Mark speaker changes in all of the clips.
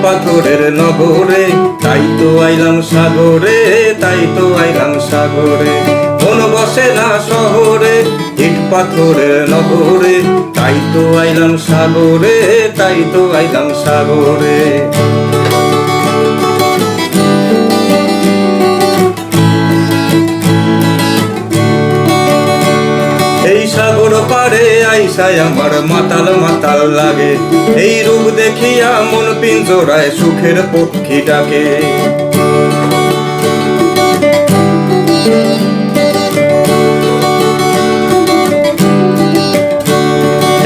Speaker 1: পাথরের নগরে, তাই তো আইলাম সাগরে, তাই তো আইলাম সাগরে। মন বসে না শহরে, ইট পাথরের নগরে, তাই তো আইলাম সাগরে, তাই তো আইলাম সাগরে। এই সাগর পারে আইসায় আমার মাতাল মাতাল লাগে, এই রূপ দেখিয়া মন পিঞ্জরায় সুখের পক্ষী ডাকে।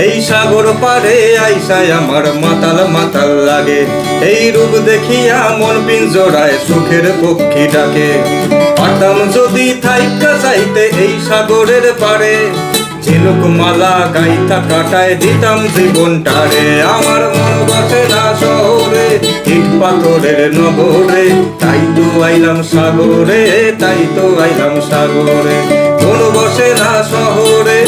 Speaker 1: এই সাগর পারে আইসায় আমার মাতাল মাতাল লাগে, এই রূপ দেখিয়া মন পিঞ্জরায় সুখের পক্ষী ডাকে। পারতাম যদি থাইকা যাইতে এই সাগরের পারে, ঝিনুক মালা গাইতা কাটায় দিতাম জীবনটারে। আমার মন বসে না শহরে, ইট পাথরের নগরে, তাই তো আইলাম সাগরে, তাই তো আইলাম সাগরে। মন বসে না শহরে,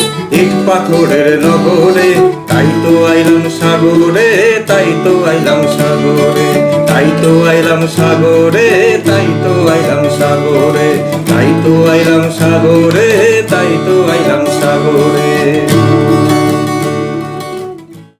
Speaker 1: ইট পাথরের নগরে, তাই তো আইলাম সাগরে, তাই তো আইলাম সাগরে। তাই তো আইলাম সাগরে, তাই তো আইলাম সাগরে, তাই তো আইলাম সাগরে, তাই তো আইলাম সাগরে।